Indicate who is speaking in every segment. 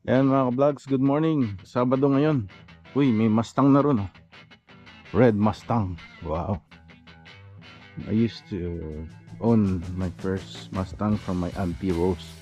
Speaker 1: Ayan mga ka-vlogs, good morning. Sabado ngayon. Uy, may Mustang na ron, oh. Red Mustang. Wow. I used to own my first Mustang from my Auntie Rose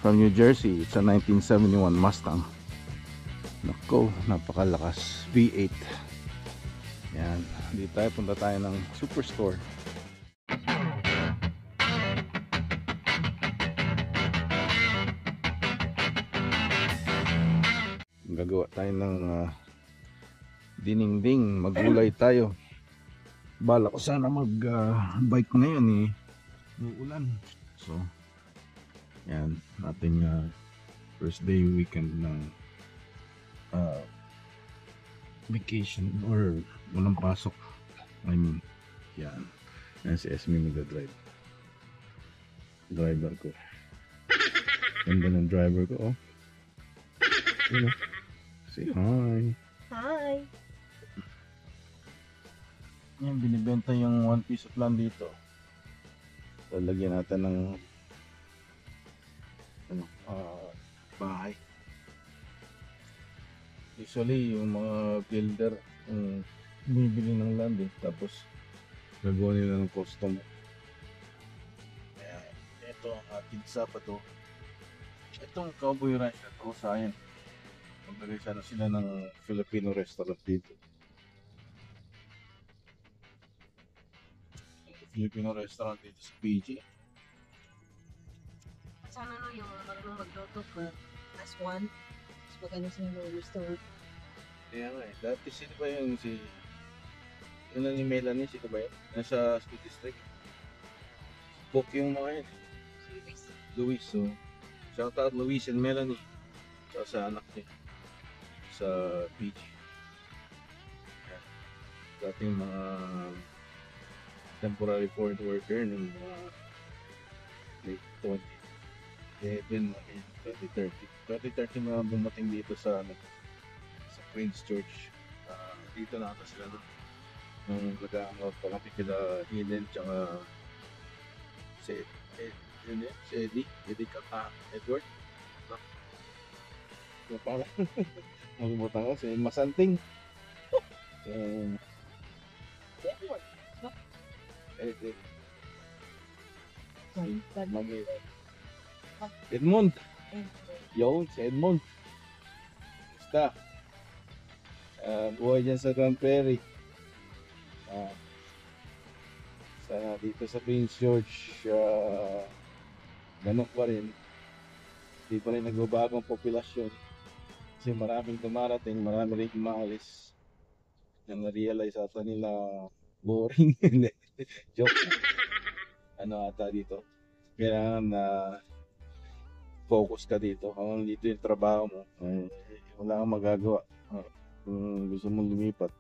Speaker 1: from New Jersey. It's a 1971 Mustang. Nako, napakalakas. V8. Yan. Dito tayo, punta tayo ng Superstore. Gagawa tayo ng dininding. Magulay tayo. Bala ko sana mag-bike ngayon eh. Uulan. So, yan. Ating first day weekend ng vacation or walang pasok. I mean, yan. Yan si Esme mag-drive. Driver ko. Ganda ng driver ko, oh. You know, say hi.
Speaker 2: Hi!
Speaker 1: Yan, binibenta yung 1 piece of land dito. Lalagyan natin ng bahay. Usually yung mga builder bumibili ng land eh, tapos gagawa nila ng custom. Kaya ito ang ating sapato. Itong Cowboy Ranch at Rosayan. Maglagay sana sila ng Filipino restaurant dito. Filipino restaurant dito sa PG.
Speaker 2: Sana no yung marunong magluto for as one. Mas maganda sila ng restaurant.
Speaker 1: Kaya nga eh, dati sino ba yung yun na ni Melanie, sino ba yun? Nasa school district. Book yung mga yun.
Speaker 2: Series.
Speaker 1: Luis, so shout out Luis and Melanie. Sa anak niya. Sa PG. Dating mga temporary foreign worker ng late 20. Then 2030. 2030 na bumating dito sa Queen's Church. Dito na ata sila nung nag-hangout pa kami kila Helen tsaka si Eddie Edward. Yung parang magbutan ko si Masanting.
Speaker 2: Edward.
Speaker 1: Edmond. Yun, si Edmond. Basta. Buhay dyan sa Grand Prairie. Dito sa Prince George, ganun pa rin. Hindi pa rin nagbabago ang populasyon. Kasi maraming dumarating, marami rin umaalis. Nang na-realize ata nila boring. Hindi. Joke. Ano ata dito? Kailangan na focus ka dito. Kung dito yung trabaho mo, wala kang magagawa. Kung gusto mong lumipat.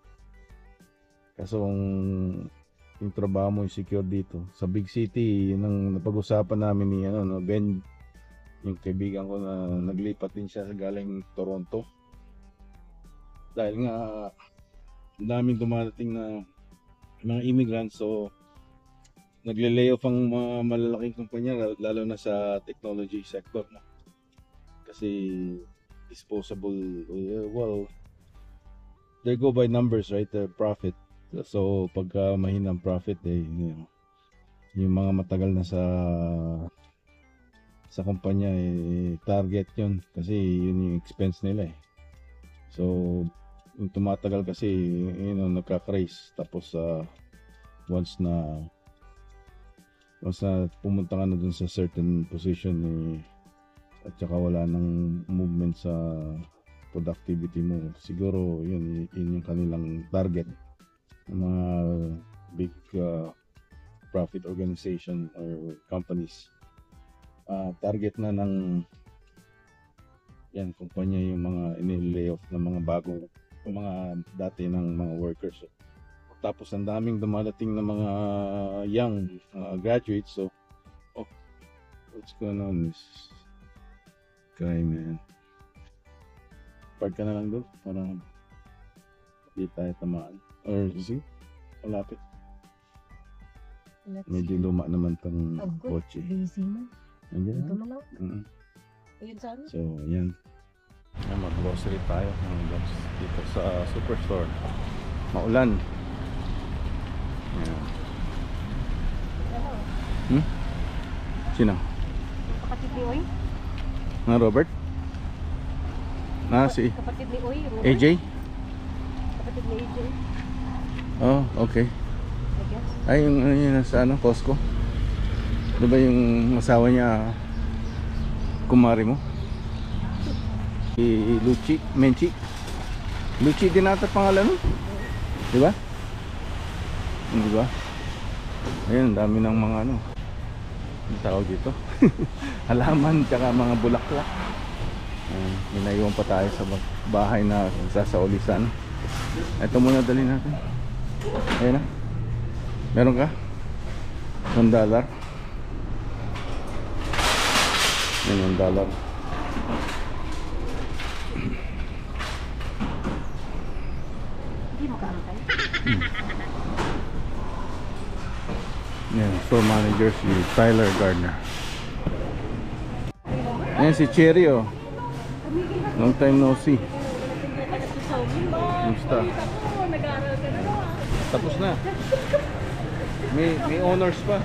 Speaker 1: Kaso kung yung trabaho mo yung secure dito. Sa big city, yun ang napag-usapan namin ni Ben, yung kaibigan ko na naglipat din siya galing Toronto. Dahil nga, daming dumadating na mga immigrants, so nagle-layoff ang mga malalaking kumpanya, lalo na sa technology sector. Kasi disposable, well, they go by numbers, right? The profit. So pagka mahinang profit yung mga matagal na sa kumpanya target yun kasi yun yung expense nila eh. So yung tumatagal kasi nagka-craze, tapos once na pumunta ka na dun sa certain position at saka wala nang movement sa productivity mo, siguro yun yung kanilang target ng mga big profit organization or companies. Target na ng yan kumpanya yung mga ini-layoff ng mga bagong mga dati ng mga workers. Tapos ang daming dumadating na mga young graduates. So what's going on this guy, man? Park ka na lang doon para hindi tayo tamaan. Or see, malapit. Medyo luma naman tong kotse.
Speaker 2: Busy man.
Speaker 1: Andiyan
Speaker 2: Dito
Speaker 1: na.
Speaker 2: na lang. Ayun sa ano?
Speaker 1: So, yan. Grocery tayo dito sa Superstore. Maulan. Ayan. Sino?
Speaker 2: Kapatid ni Oy.
Speaker 1: Na Robert? Si
Speaker 2: Kapatid ni Oy. Robert.
Speaker 1: AJ?
Speaker 2: Kapatid ni AJ.
Speaker 1: Oh, okay.
Speaker 2: I guess.
Speaker 1: Ay, yung sa Costco. Diba yung asawa niya, kumari mo? Si Luchi, Menchi. Luchi din ata pangalan mo. Diba? Diba? Ayun, dami ng mga ano, ang tawag dito. Halaman, tsaka mga bulaklak. May naiwan pa tayo sa bahay na sasaulisan. Ito muna dali natin. Ayun na. Meron ka? $1. Yan, $1.
Speaker 2: Hindi mo kaangkay.
Speaker 1: Yan, store manager si Tyler Gardner. Ayan si Cherry, oh. Long time no see. Kamusta? Tapos na. May honors pa.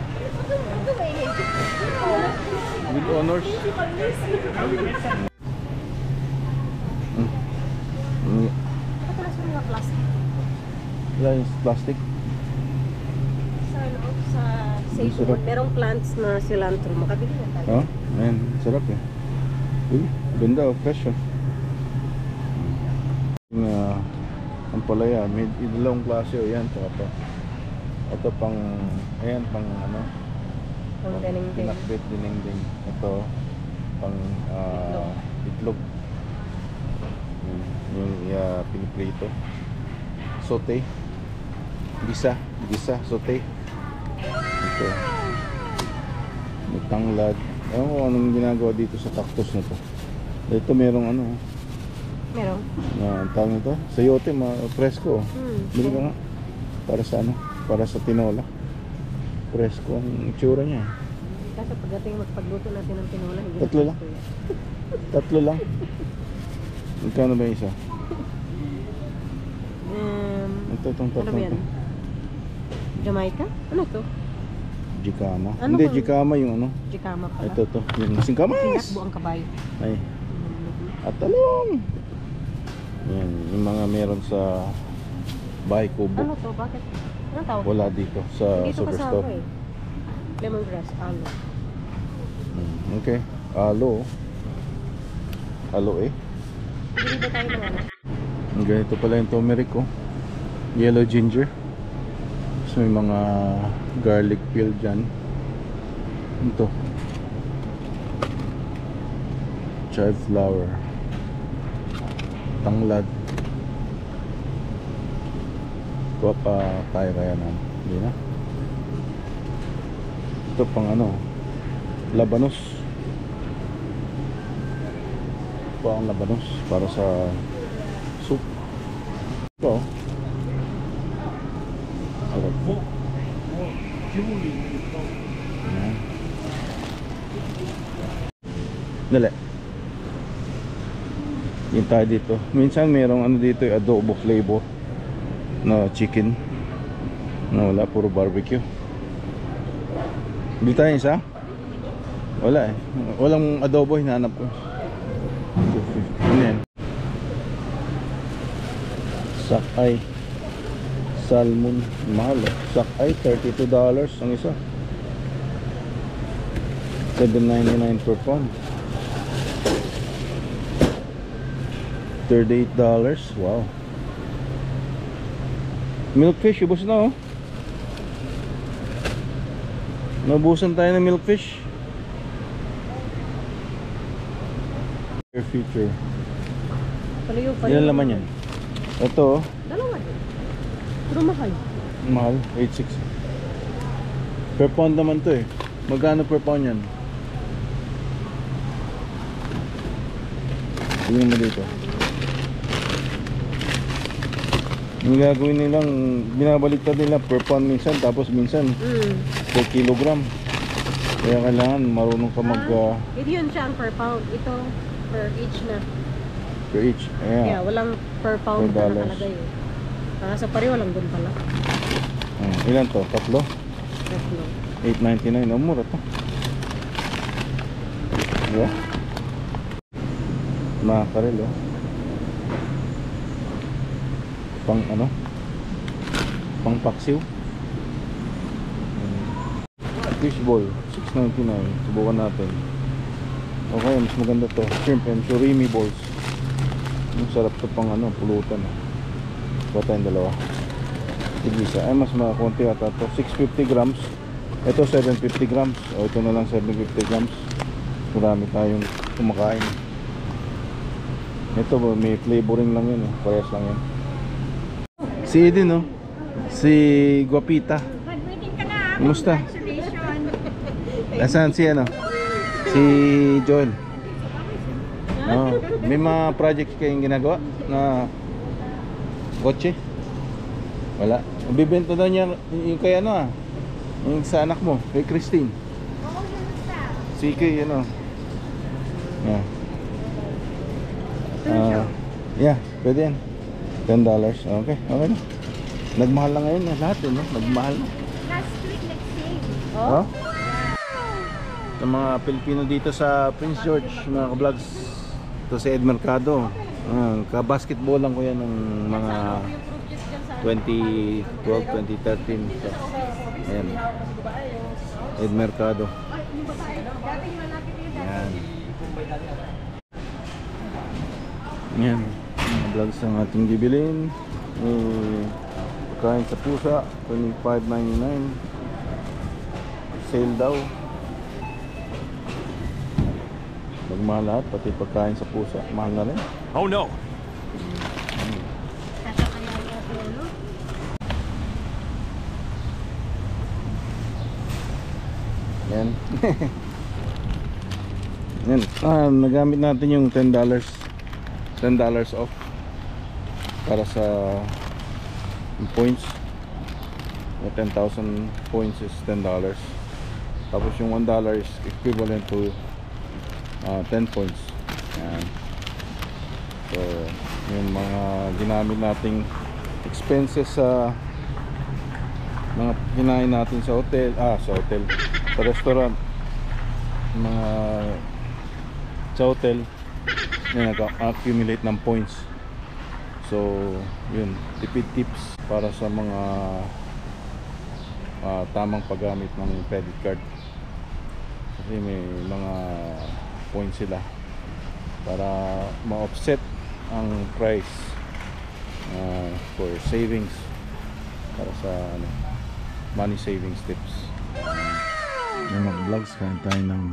Speaker 1: With honors.
Speaker 2: Nakatulas mo mga plastic.
Speaker 1: Wala yung plastic.
Speaker 2: Sa sage
Speaker 1: Sarap.
Speaker 2: wood, merong plants na cilantro. Makabili na tayo.
Speaker 1: Oh, ayan, sarap eh. Uy, ganda, oh, fresh oh. Yung ang palaya, may dalawang klase oh, yan, tsaka pa. Ito pang, ayan, pang ano,
Speaker 2: Ang dinding.
Speaker 1: pinakbit dinengdeng. Ito, pang itlog. Yung piniprito. Saute. Gisa, saute. Ito. May tanglad. Ewan ko anong ginagawa dito sa cactus na to. Ito merong ano,
Speaker 2: Merong.
Speaker 1: ang tawag nito, sayote, presko. Bili ka nga. Para sa ano? Para sa tinola. Presko ang itsura niya.
Speaker 2: Kaso pagdating magpagluto natin ng tinola, hindi
Speaker 1: Tatlo
Speaker 2: na
Speaker 1: lang?
Speaker 2: gusto yan.
Speaker 1: Tatlo lang. Magkano ba yung isa? Itong
Speaker 2: Ano
Speaker 1: tatlo
Speaker 2: ba yan?
Speaker 1: to.
Speaker 2: Jamaica? Ano to?
Speaker 1: Jicama.
Speaker 2: Ano
Speaker 1: Hindi,
Speaker 2: bang-
Speaker 1: Jicama yung ano.
Speaker 2: Jicama pala.
Speaker 1: Ito to. Yung singkamas.
Speaker 2: Tinakbo ang kabayo.
Speaker 1: Ay. At talong. Yan. Yung mga meron sa bahay kubo.
Speaker 2: Ano to? Bakit? Anong tawag?
Speaker 1: Wala dito sa
Speaker 2: Dito kasama
Speaker 1: Superstore.
Speaker 2: eh. Lemongrass, aloe.
Speaker 1: Okay. Alo. Alo eh.
Speaker 2: Bili ba tayo ng ano?
Speaker 1: Ang ganito pala yung turmeric oh. Yellow ginger. So may mga garlic peel dyan. Ito. Chive flower. Tanglad. Kuha pa tayo kaya na. Hindi na. Ito pang ano, labanos. Ito ang labanos para sa soup. Ito. Sarap. Ayan. Dali. Yun tayo dito. Minsan merong ano dito, adobo flavor na chicken. No, wala, puro barbecue. Bili tayo isa? Wala eh. Walang adobo, hinahanap ko. Ano yan? Sakay salmon, mahal eh. Sakay, $32 ang isa. $7.99 per pound. $38. Wow. Milkfish, ubos na oh. Nabusan tayo ng milkfish. Air feature.
Speaker 2: Palayo pa
Speaker 1: Ilan laman yan? Ito oh.
Speaker 2: Dalawa din. Pero mahal.
Speaker 1: Mahal, 8.6. Per pound naman to eh. Magkano per pound yan? Tingnan mo dito. Yung gagawin nilang, binabaliktad nila per pound minsan, tapos minsan per kilogram. Kaya kailangan marunong ka mag...
Speaker 2: Hindi yun siya ang per pound. Ito per each na.
Speaker 1: Per each.
Speaker 2: Yeah,
Speaker 1: Ayan.
Speaker 2: walang per pound
Speaker 1: Per
Speaker 2: na
Speaker 1: dollars.
Speaker 2: nakalagay. Sa pareho lang dun pala.
Speaker 1: Ilan to? Tatlo?
Speaker 2: Tatlo.
Speaker 1: $8.99. Oh, mura to. Diba? Makarel, oh. Pang ano? Pang paksiw. Fishball, $6.99. Subukan natin. Okay, mas maganda to. Shrimp and surimi balls. Ang sarap to pang ano, pulutan. Kuha tayong dalawa. Tigisa. Ay, mas makakunti ata to. 650 grams. Ito 750 grams. O ito na lang 750 grams. Marami tayong kumakain. Ito may flavoring lang yun. Parehas lang yan. Si Edin, no? Si Guapita. Kumusta? Nasaan si ano? Si Joel. Oh, may mga projects kayong ginagawa na kotse? Wala. Bibenta daw niya yung kay ano yung sa anak mo, kay Christine. Si Kay ano. Yeah. Yeah, pwede yan. $10. Okay, okay na. Nagmahal lang ngayon lahat eh, no? Nagmahal na.
Speaker 3: Last week, nag-save.
Speaker 1: Oh? Sa mga Pilipino dito sa Prince George, mga ka-vlogs. Ito si Ed Mercado. Ka-basketball lang ko yan ng mga 2012, 2013. So, ayan. Ed Mercado. Ayan. Ayan. Mga vlogs ang ating bibilin. Pagkain sa pusa, $25.99. Sale daw. Magmahal lahat, pati pagkain sa pusa, mahal na rin.
Speaker 4: Oh no!
Speaker 1: Yan. Yan. Nagamit natin yung $10 off para sa points. 10,000 points is $10. Tapos yung $1 is equivalent to 10 points. Yan. So yung mga ginamit nating expenses sa mga kinain natin sa hotel, sa restaurant, mga sa hotel, yan, nag-accumulate ng points. So yun, tipid tips para sa mga tamang paggamit ng credit card, kasi may mga points sila para ma-offset ang price for savings, para sa money savings tips. Yung mga vlogs, kain tayo ng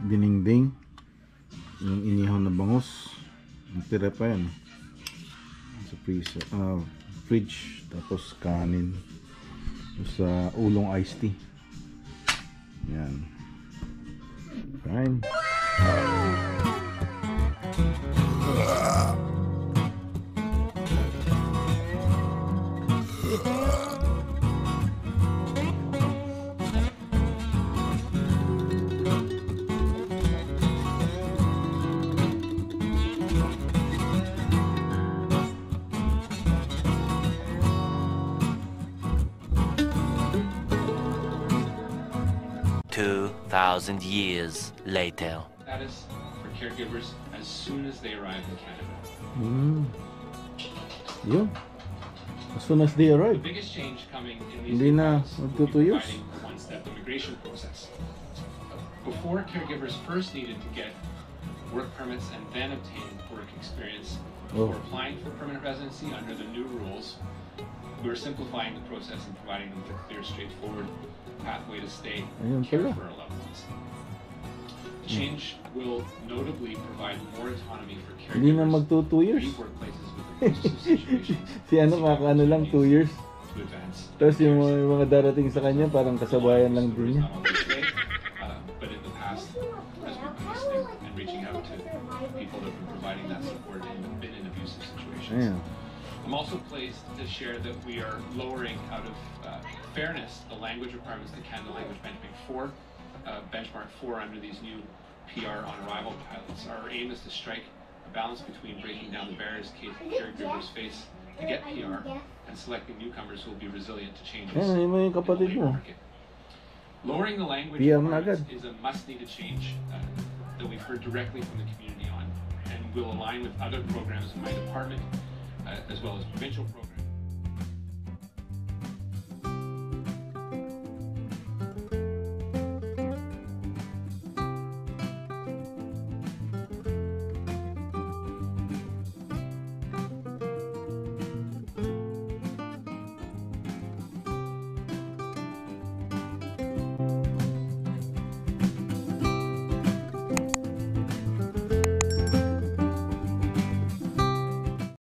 Speaker 1: dinengdeng, yung inihaw na bangus, tira pa yan sa fridge, tapos kanin sa ulong iced tea. Yan, kain.
Speaker 4: Thousand years later.
Speaker 5: Status for caregivers as soon as they arrive in Canada.
Speaker 1: Yun. As soon as they
Speaker 5: The
Speaker 1: arrive.
Speaker 5: biggest change coming in these
Speaker 1: Hindi na
Speaker 5: accounts will be
Speaker 1: magtutuyos.
Speaker 5: providing a one-step immigration process. Before, caregivers first needed to get work permits and then obtain work experience before applying for permanent residency. Under the new rules, we're simplifying the process and providing them with a clear, straightforward pathway to stay
Speaker 1: Ayun
Speaker 5: care
Speaker 1: pala.
Speaker 5: for our loved ones. The change will notably provide more autonomy for
Speaker 1: Hindi na
Speaker 5: caregivers
Speaker 1: magto 2 years.
Speaker 5: leave workplaces with emergency situations
Speaker 1: Si ano, ano lang 2 years.
Speaker 5: to advance.
Speaker 1: Tapos yung mga darating sa kanya, parang kasabayan lang din niya.
Speaker 5: Not only today, but in the past, as we've been listening and reaching out to people that have been providing that support and have been in abusive situations.
Speaker 1: Ayan.
Speaker 5: I'm also pleased to share that we are lowering, out of fairness, the language requirements to Canada Language Benchmark 4 under these new PR on arrival pilots. Our aim is to strike a balance between breaking down the barriers caregivers face to get PR and selecting newcomers who will be resilient to changes
Speaker 1: Yan, yung
Speaker 5: in the
Speaker 1: kapatid
Speaker 5: labor
Speaker 1: mo.
Speaker 5: market. Lowering the language
Speaker 1: PR na
Speaker 5: requirements
Speaker 1: agad.
Speaker 5: is a must-needed change that we've heard directly from the community on, and will align with other programs in my department, as well as provincial programs.